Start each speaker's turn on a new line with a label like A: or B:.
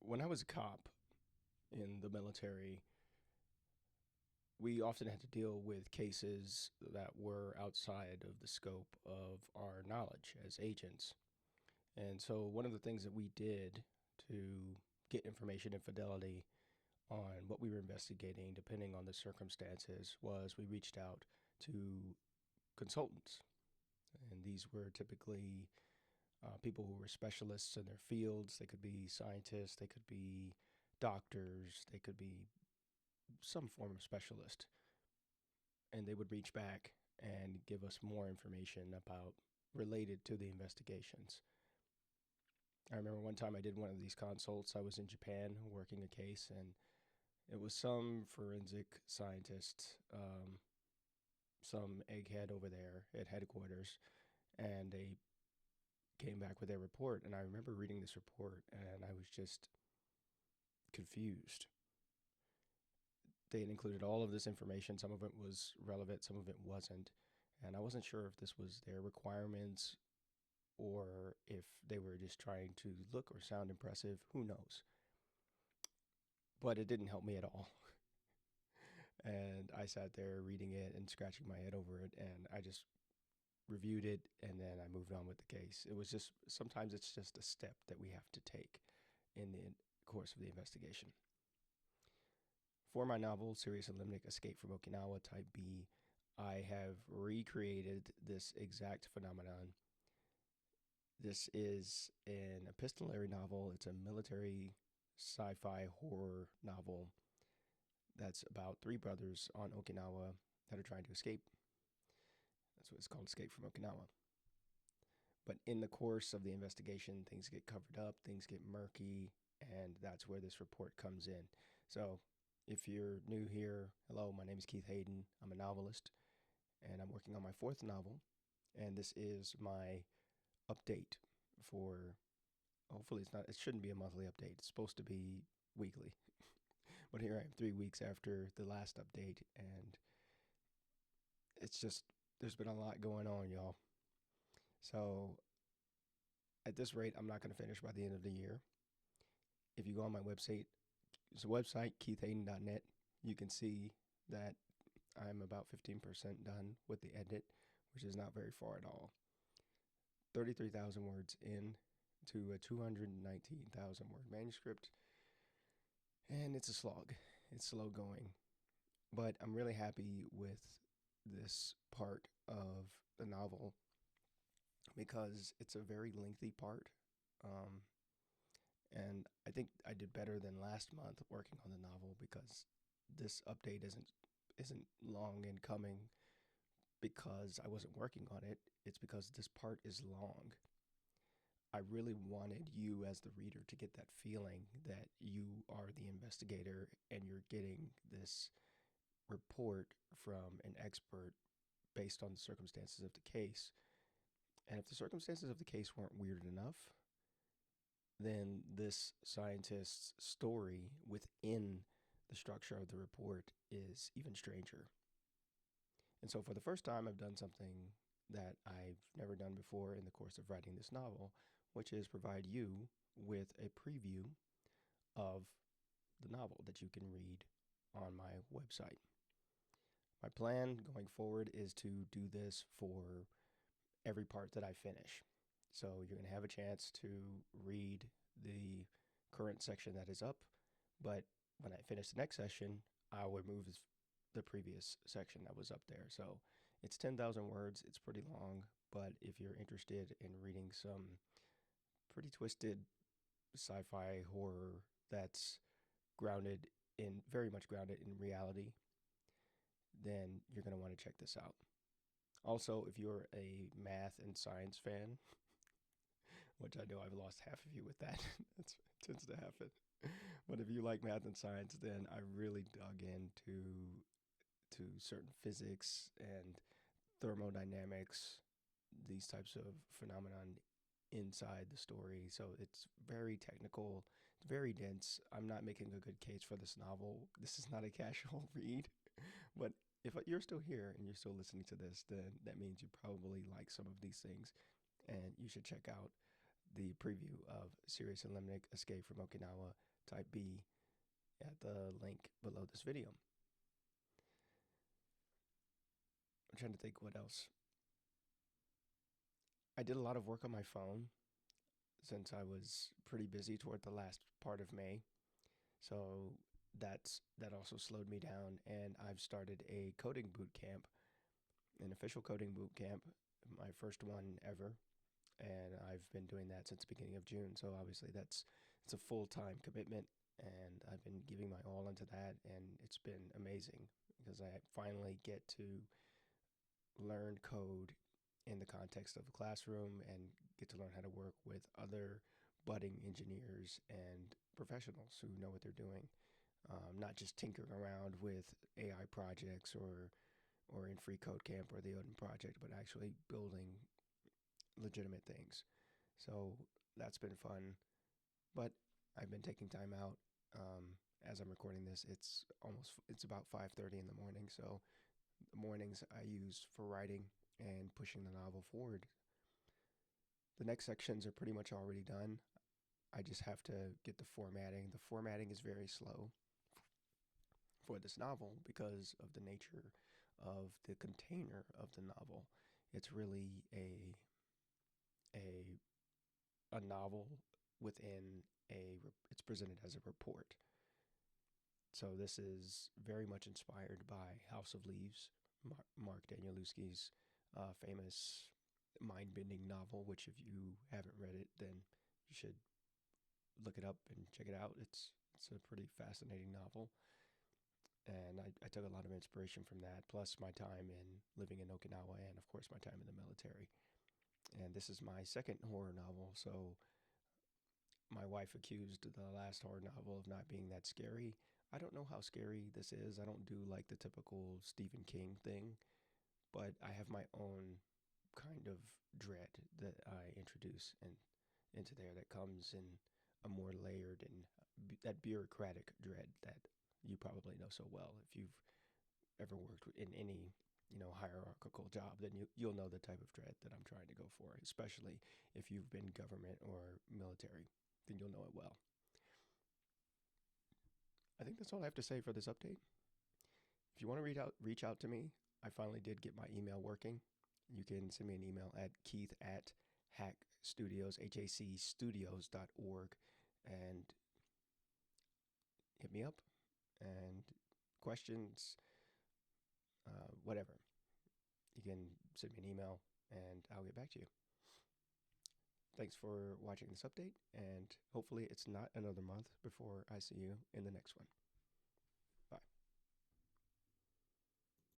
A: When I was a cop in the military, we often had to deal with cases that were outside of the scope of our knowledge as agents. And so, one of the things that we did to get information and fidelity on what we were investigating, depending on the circumstances, was we reached out to consultants. And these were typically people who were specialists in their fields. They could be scientists, they could be doctors, they could be some form of specialist. And they would reach back and give us more information about related to the investigations. I remember one time I did one of these consults. I was in Japan working a case, and it was some forensic scientist, some egghead over there at headquarters, and they came back with their report. And I remember reading this report, and I was just confused. They had included all of this information. Some of it was relevant, some of it wasn't. And I wasn't sure if this was their requirements or if they were just trying to look or sound impressive. Who knows? But it didn't help me at all. And I sat there reading it and scratching my head over it, and I just reviewed it, and then I moved on with the case. It was just, sometimes it's just a step that we have to take in the course of the investigation. For my novel, Cereus Limnic, Escape from Okinawa, Type B, I have recreated this exact phenomenon. This is an epistolary novel. It's a military sci-fi horror novel that's about three brothers on Okinawa that are trying to escape. That's what it's called, Escape from Okinawa. But in the course of the investigation, things get covered up, things get murky, and that's where this report comes in. So if you're new here, hello, my name is Keith Hayden. I'm a novelist, and I'm working on my fourth novel, and this is my update for, hopefully it shouldn't be a monthly update. It's supposed to be weekly. But here I am 3 weeks after the last update, and it's just, there's been a lot going on, y'all. So at this rate, I'm not going to finish by the end of the year. If you go on my website, it's a website, keithhayden.net, you can see that I'm about 15% done with the edit, which is not very far at all. 33,000 words in to a 219,000 word manuscript, and it's a slog. It's slow going, but I'm really happy with this part of the novel because it's a very lengthy part. And I think I did better than last month working on the novel because this update isn't long in coming because I wasn't working on it. It's because this part is long. I really wanted you as the reader to get that feeling that you are the investigator and you're getting this report from an expert based on the circumstances of the case. And if the circumstances of the case weren't weird enough, then this scientist's story within the structure of the report is even stranger. And so for the first time, I've done something that I've never done before in the course of writing this novel, which is provide you with a preview of the novel that you can read on my website. My plan going forward is to do this for every part that I finish. So you're going to have a chance to read the current section that is up, but when I finish the next session, I'll remove the previous section that was up there. So it's 10,000 words. It's pretty long, but if you're interested in reading some pretty twisted sci-fi horror that's very much grounded in reality, then you're going to want to check this out. Also, if you're a math and science fan, which I know I've lost half of you with that, that tends to happen. But if you like math and science, then I really dug into certain physics and thermodynamics, these types of phenomenon inside the story. So it's very technical, it's very dense. I'm not making a good case for this novel. This is not a casual read, but if you're still here and you're still listening to this, then that means you probably like some of these things, and you should check out the preview of Cereus Limnic, Escape from Okinawa, type B at the link below this video. I'm trying to think what else. I did a lot of work on my phone since I was pretty busy toward the last part of May. So that also slowed me down, and I've started a coding boot camp, an official coding boot camp, my first one ever, and I've been doing that since the beginning of June. So obviously it's a full-time commitment, and I've been giving my all into that, and it's been amazing because I finally get to learn code in the context of a classroom and get to learn how to work with other budding engineers and professionals who know what they're doing. Not just tinkering around with AI projects or in Free Code Camp or the Odin Project, but actually building legitimate things. So that's been fun. But I've been taking time out. As I'm recording this, it's about 5:30 in the morning. So the mornings I use for writing and pushing the novel forward. The next sections are pretty much already done. I just have to get the formatting. The formatting is very slow for this novel because of the nature of the container of the novel. It's really a a novel within it's presented as a report. So this is very much inspired by House of Leaves, Mark Danielewski's famous mind-bending novel, which if you haven't read it, then you should look it up and check it out. It's a pretty fascinating novel. And I took a lot of inspiration from that, plus my time in living in Okinawa and, of course, my time in the military. And this is my second horror novel, so my wife accused the last horror novel of not being that scary. I don't know how scary this is. I don't do like the typical Stephen King thing, but I have my own kind of dread that I introduce into there that comes in a more layered and that bureaucratic dread that you probably know so well. If you've ever worked in any hierarchical job, then you'll know the type of dread that I'm trying to go for, especially if you've been government or military, then you'll know it well. I think that's all I have to say for this update. If you want to reach out to me, I finally did get my email working. You can send me an email at keith@hackstudios, HACstudios.org, and hit me up and questions, whatever. You can send me an email and I'll get back to you. Thanks for watching this update, and hopefully it's not another month before I see you in the next one.